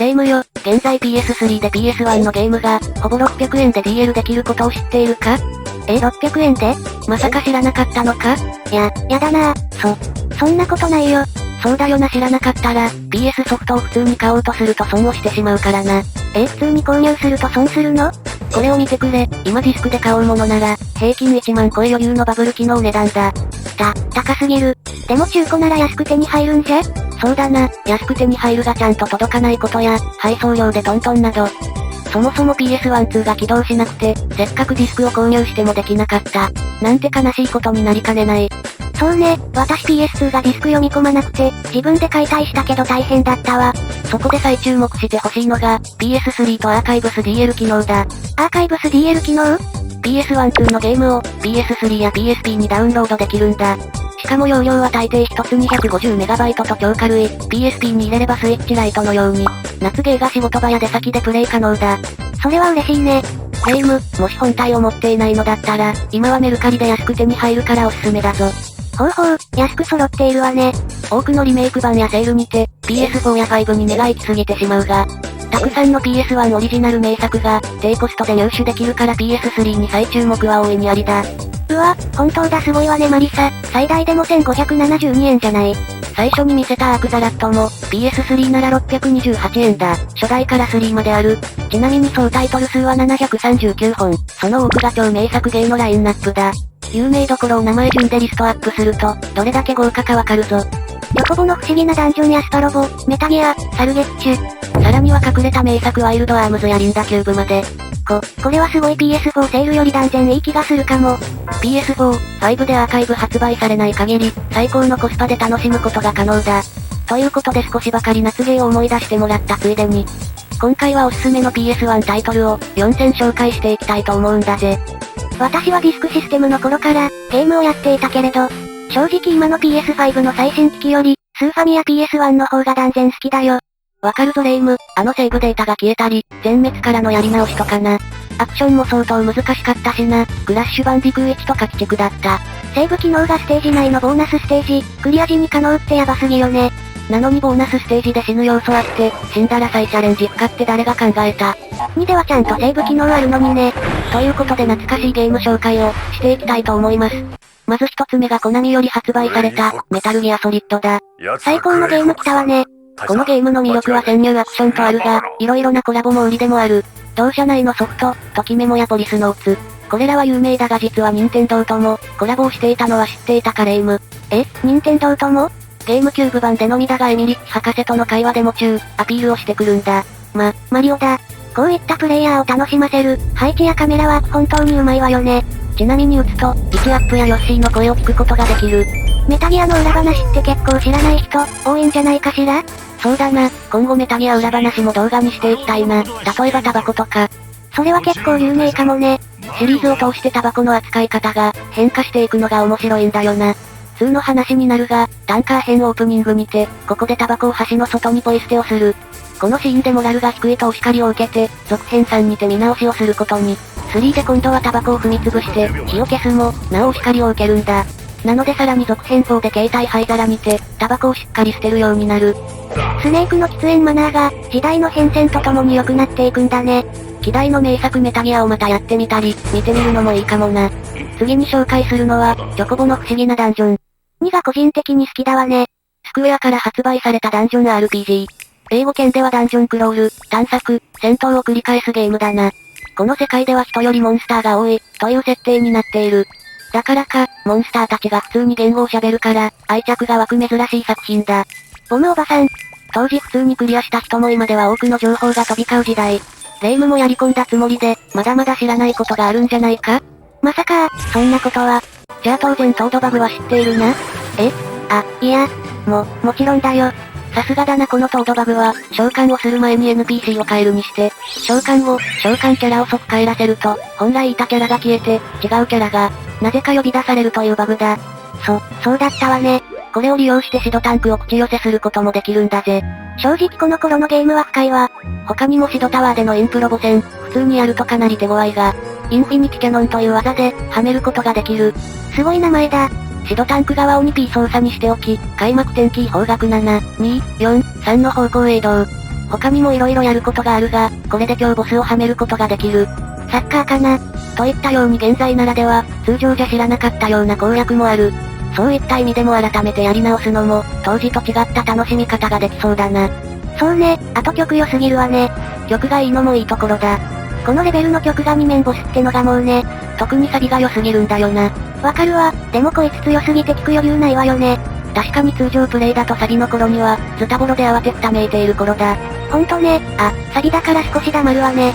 霊夢よ、現在 PS3 で PS1 のゲームが、ほぼ600円で DL できることを知っているか600円でまさか知らなかったのかやだなそんなことないよ。そうだよな知らなかったら、PS ソフトを普通に買おうとすると損をしてしまうからな。普通に購入すると損するの？これを見てくれ、今ディスクで買おうものなら、平均1万超え余裕のバブル機能値段だ。高すぎる。でも中古なら安く手に入るんじゃ？そうだな、安く手に入るがちゃんと届かないことや、配送料でトントンなど。そもそも PS1、2が起動しなくて、せっかくディスクを購入してもできなかった。なんて悲しいことになりかねない。そうね、私 PS2 がディスク読み込まなくて、自分で解体したけど大変だったわ。そこで再注目してほしいのが、PS3 とアーカイブス DL 機能だ。アーカイブス DL 機能？ PS1、2のゲームを PS3 や PSP にダウンロードできるんだ。しかも容量は大抵一つ 250MB と超軽い、PSP に入れればスイッチライトのように、夏ゲーが仕事場や出先でプレイ可能だ。それは嬉しいね。霊夢、もし本体を持っていないのだったら、今はメルカリで安く手に入るからおすすめだぞ。ほう、安く揃っているわね。多くのリメイク版やセールにて、PS4 や5に目が行き過ぎてしまうが、たくさんの PS1 オリジナル名作が、低コストで入手できるから PS3 に再注目は大いにありだ。うわ、本当だすごいわねマリサ。最大でも1572円じゃない。最初に見せたアークザラットも、PS3 なら628円だ。初代から3まである。ちなみに総タイトル数は739本。その多くが超名作ゲーのラインナップだ。有名どころを名前順でリストアップすると、どれだけ豪華かわかるぞ。ヨコボの不思議なダンジョンやスパロボ、メタギア、サルゲッチュ。さらには隠れた名作ワイルドアームズやリンダキューブまで。これはすごい PS4 セールより断然いい気がするかも。PS4、5でアーカイブ発売されない限り、最高のコスパで楽しむことが可能だ。ということで少しばかり夏ゲーを思い出してもらったついでに、今回はおすすめの PS1 タイトルを4選紹介していきたいと思うんだぜ。私はディスクシステムの頃からゲームをやっていたけれど、正直今の PS5 の最新機器より、スーファミや PS1 の方が断然好きだよ。わかるぞレイム、セーブデータが消えたり、全滅からのやり直しとかな。アクションも相当難しかったしな、クラッシュバンディクー1とか鬼畜だった。セーブ機能がステージ内のボーナスステージ、クリア時に可能ってヤバすぎよね。なのにボーナスステージで死ぬ要素あって、死んだら再チャレンジ不可って誰が考えた。2ではちゃんとセーブ機能あるのにね。ということで懐かしいゲーム紹介をしていきたいと思います。まず一つ目がコナミより発売された、メタルギアソリッドだ。最高のゲーム来たわね。このゲームの魅力は潜入アクションとあるが、色々なコラボも売りでもある。同社内のソフト、ときメモやポリスノーツ。これらは有名だが実は任天堂とも、コラボをしていたのは知っていたかレイム。任天堂とも？ゲームキューブ版でのみだがエミリッチ博士との会話でもアピールをしてくるんだ。マリオだ。こういったプレイヤーを楽しませる、配置やカメラワーク本当にうまいわよね。ちなみに打つと、ピチアップやヨッシーの声を聞くことができる。メタギアの裏話って結構知らない人、多いんじゃないかしら？そうだな、今後メタギア裏話も動画にしていきたいな。例えばタバコとか。それは結構有名かもね。シリーズを通してタバコの扱い方が、変化していくのが面白いんだよな。2の話になるが、タンカー編オープニングにて、ここでタバコを橋の外にポイ捨てをする。このシーンでモラルが低いとお叱りを受けて、続編3にて見直しをすることに。3で今度はタバコを踏み潰して、火を消すも、なおお叱りを受けるんだ。なのでさらに続編4で携帯灰皿にて、タバコをしっかり捨てるようになる。スネークの喫煙マナーが、時代の変遷とともに良くなっていくんだね。希代の名作メタギアをまたやってみたり、見てみるのもいいかもな。次に紹介するのは、チョコボの不思議なダンジョン。2が個人的に好きだわね。スクエアから発売されたダンジョン RPG。英語圏ではダンジョンクロール、探索、戦闘を繰り返すゲームだな。この世界では人よりモンスターが多い、という設定になっている。だからか、モンスターたちが普通に言語を喋るから、愛着が湧く珍しい作品だ。ボムおばさん。当時普通にクリアした人も今では多くの情報が飛び交う時代。レイムもやり込んだつもりで、まだまだ知らないことがあるんじゃないか？まさか、そんなことは。じゃあ当然トードバグは知っているな？いや、もちろんだよ。さすがだなこのトードバグは、召喚をする前に NPC を変えるにして、召喚キャラを即帰らせると、本来いたキャラが消えて、違うキャラが、なぜか呼び出されるというバグだ。そうだったわね。これを利用してシドタンクを口寄せすることもできるんだぜ。正直この頃のゲームは深いわ。他にもシドタワーでのインプロボ戦、普通にやるとかなり手強いが、インフィニティキャノンという技で、はめることができる。すごい名前だ。シドタンク側を 2P 操作にしておき、開幕点キー方角7、2、4、3の方向へ移動。他にも色々やることがあるが、これで今日ボスをはめることができる。サッカーかな。といったように現在ならでは、通常じゃ知らなかったような攻略もある。そういった意味でも改めてやり直すのも、当時と違った楽しみ方ができそうだな。そうね、あと曲良すぎるわね。曲がいいのもいいところだ。このレベルの曲が2面ボスってのがもうね。特にサビが良すぎるんだよな。わかるわ、でもこいつ強すぎて聞く余裕ないわよね。確かに通常プレイだとサビの頃には、ズタボロで慌てふためいている頃だ。ほんとね、あ、サビだから少し黙るわね。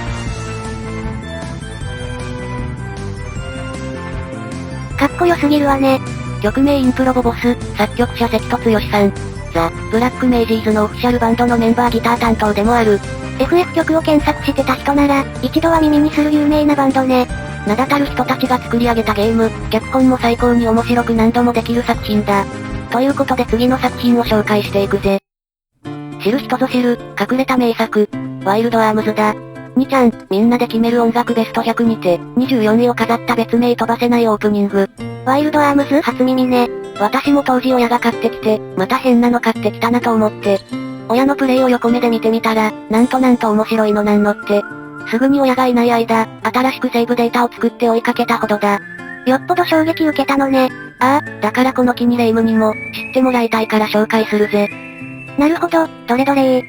かっこよすぎるわね。曲名インプロボボス、作曲者関戸剛さん。ザ・ブラックメイジーズのオフィシャルバンドのメンバーギター担当でもある。FF 曲を検索してた人なら、一度は耳にする有名なバンドね。名だたる人たちが作り上げたゲーム、脚本も最高に面白く何度もできる作品だ。ということで次の作品を紹介していくぜ。知る人ぞ知る、隠れた名作、ワイルドアームズだ。2ちゃん、みんなで決める音楽ベスト100にて、24位を飾った別名飛ばせないオープニング。ワイルドアームズ初耳ね。私も当時親が買ってきて、また変なの買ってきたなと思って。親のプレイを横目で見てみたら、なんと面白いのなんのって。すぐに親がいない間、新しくセーブデータを作って追いかけたほどだ。よっぽど衝撃受けたのね。ああ、だからこの気にレイムにも、知ってもらいたいから紹介するぜ。なるほど、どれどれ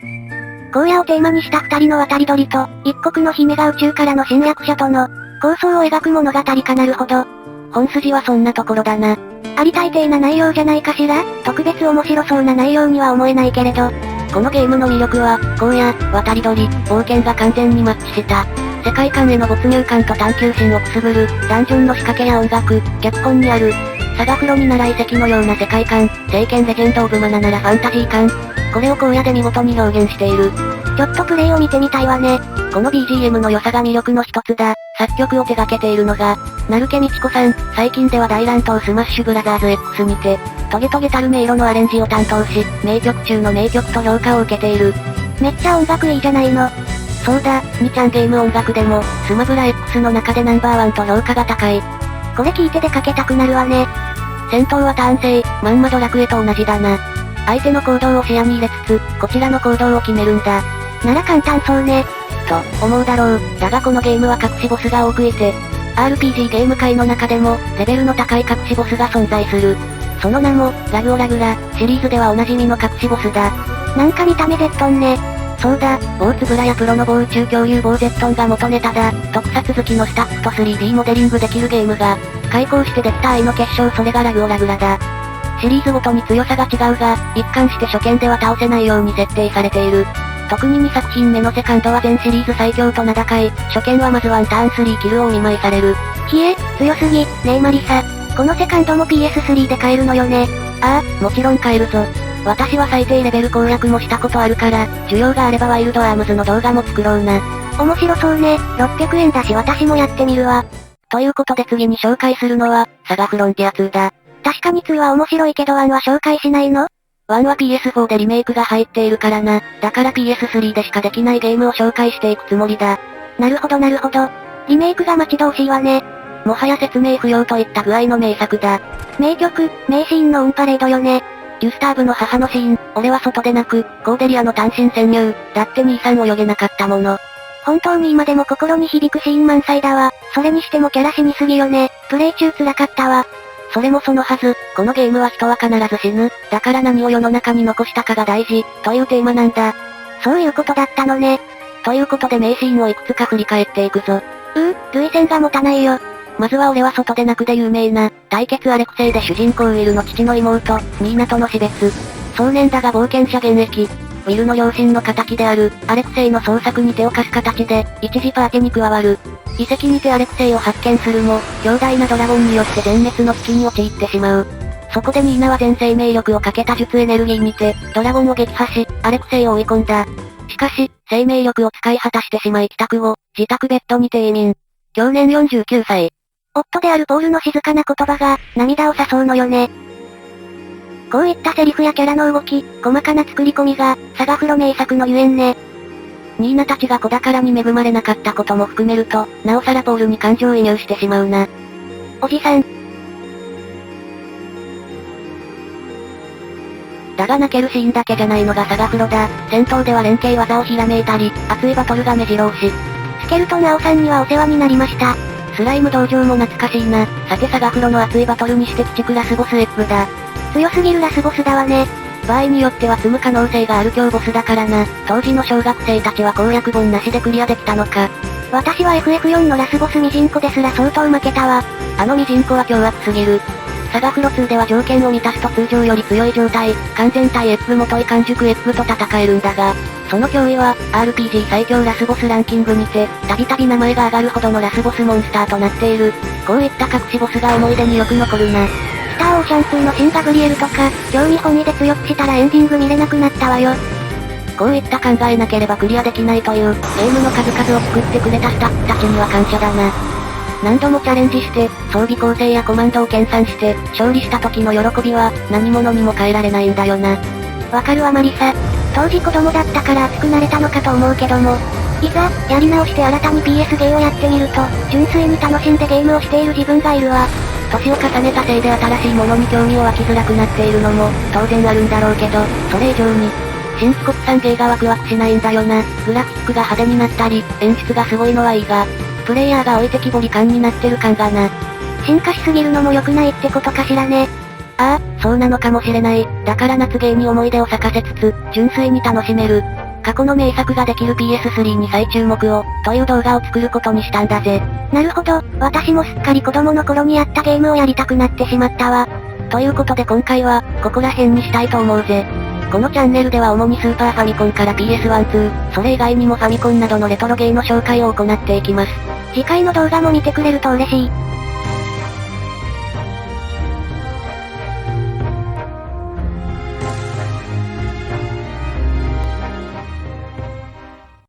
荒野をテーマにした二人の渡り鳥と、一国の姫が宇宙からの侵略者との、構想を描く物語かなるほど。本筋はそんなところだな。あり大抵な内容じゃないかしら。特別面白そうな内容には思えないけれど。このゲームの魅力は、荒野、渡り鳥、冒険が完全にマッチした。世界観への没入感と探求心をくすぐる、ダンジョンの仕掛けや音楽、脚本にある。サガフロになら遺跡のような世界観、聖剣レジェンドオブマナならファンタジー感。これを荒野で見事に表現している。ちょっとプレイを見てみたいわね。この BGM の良さが魅力の一つだ。作曲を手掛けているのが、成毛美智子さん。最近では大乱闘スマッシュブラザーズ X にて、トゲトゲたる迷路のアレンジを担当し、名曲中の名曲と評価を受けている。めっちゃ音楽いいじゃないの。そうだ、2ちゃんゲーム音楽でも、スマブラ X の中でナンバーワンと評価が高い。これ聞いて出かけたくなるわね。戦闘はターン制、まんまドラクエと同じだな。相手の行動を視野に入れつつ、こちらの行動を決めるんだ。なら簡単そうね。と、思うだろう。だがこのゲームは隠しボスが多くいて、RPG ゲーム界の中でも、レベルの高い隠しボスが存在する。その名も、ラグオラグラ、シリーズではおなじみの隠しボスだ。なんか見た目ゼットンね。そうだ、某つぶらやプロの某宇宙共有某ゼットンが元ネタだ。特撮好きのスタッフと 3D モデリングできるゲームが、開口してできた愛の結晶それがラグオラグラだ。シリーズごとに強さが違うが、一貫して初見では倒せないように設定されている。特に2作品目のセカンドは全シリーズ最強と名高い、初見はまずワンターン3キルをお見舞いされる。ひえ、強すぎ、ねえマリサ。このセカンドも PS3 で買えるのよね。ああ、もちろん買えるぞ。私は最低レベル攻略もしたことあるから、需要があればワイルドアームズの動画も作ろうな。面白そうね、600円だし私もやってみるわ。ということで次に紹介するのは、サガフロンティア2だ。確かに2は面白いけど1は紹介しないの1は PS4 でリメイクが入っているからな。だから PS3 でしかできないゲームを紹介していくつもりだ。なるほどなるほど。リメイクが待ち遠しいわね。もはや説明不要といった具合の名作だ。名曲、名シーンのオンパレードよね。ギュスターブの母のシーン、俺は外でなく、コーデリアの単身潜入、だって兄さん泳げなかったもの。本当に今でも心に響くシーン満載だわ。それにしてもキャラ死にすぎよね。プレイ中辛かったわ。それもそのはず、このゲームは人は必ず死ぬ。だから何を世の中に残したかが大事、というテーマなんだ。そういうことだったのね。ということで名シーンをいくつか振り返っていくぞ。類線が持たないよ。まずは俺は外で泣くで有名な、対決アレクセイで主人公ウィルの父の妹、ニーナとの死別。壮年だが冒険者現役。ウィルの両親の仇である、アレクセイの捜索に手を貸す形で、一時パーティに加わる。遺跡にてアレクセイを発見するも、強大なドラゴンによって全滅の危機に陥ってしまう。そこでニーナは全生命力をかけた術エネルギーにて、ドラゴンを撃破し、アレクセイを追い込んだ。しかし、生命力を使い果たしてしまい帰宅後、自宅ベッドにて永眠。去年49歳。夫であるポールの静かな言葉が、涙を誘うのよね。こういったセリフやキャラの動き、細かな作り込みが、サガフロ名作のゆえんね。ニーナたちが子宝に恵まれなかったことも含めると、なおさらポールに感情移入してしまうな。おじさん。だが泣けるシーンだけじゃないのがサガフロだ。戦闘では連携技をひらめいたり、熱いバトルが目白押し。スケルトン青さんにはお世話になりました。スライム道場も懐かしいな。さてサガフロの熱いバトルにして鬼畜ラスボスエッグだ。強すぎるラスボスだわね。場合によっては積む可能性がある強ボスだからな。当時の小学生たちは攻略本なしでクリアできたのか。私は FF4 のラスボスミジンコですら相当負けたわ。あのミジンコは凶悪すぎる。サガフロ2では条件を満たすと通常より強い状態、完全体エッグ元井完熟エッグと戦えるんだが、その脅威は、RPG 最強ラスボスランキングにて、たびたび名前が上がるほどのラスボスモンスターとなっている。こういった隠しボスが思い出によく残るな。スターオーシャン2の新ガブリエルとか、興味本位で強くしたらエンディング見れなくなったわよ。こういった考えなければクリアできないという、ゲームの数々を作ってくれたスタッフたちには感謝だな。何度もチャレンジして、装備構成やコマンドを研鑽して、勝利した時の喜びは、何者にも変えられないんだよな。わかるわマリサ。当時子供だったから熱くなれたのかと思うけども、いざ、やり直して新たに PS ゲーをやってみると、純粋に楽しんでゲームをしている自分がいるわ。年を重ねたせいで新しいものに興味を湧きづらくなっているのも、当然あるんだろうけど、それ以上に、新規国産ゲーがワクワクしないんだよな。グラフィックが派手になったり、演出がすごいのはいいが、プレイヤーが置いてきぼり感になってる感がな。進化しすぎるのも良くないってことかしらね。ああ、そうなのかもしれない。だから夏ゲーに思い出を咲かせつつ、純粋に楽しめる。過去の名作ができる PS3 に再注目を、という動画を作ることにしたんだぜ。なるほど、私もすっかり子供の頃にやったゲームをやりたくなってしまったわ。ということで今回は、ここら辺にしたいと思うぜ。このチャンネルでは主にスーパーファミコンから PS1、2、それ以外にもファミコンなどのレトロゲーの紹介を行っていきます。次回の動画も見てくれると嬉しい。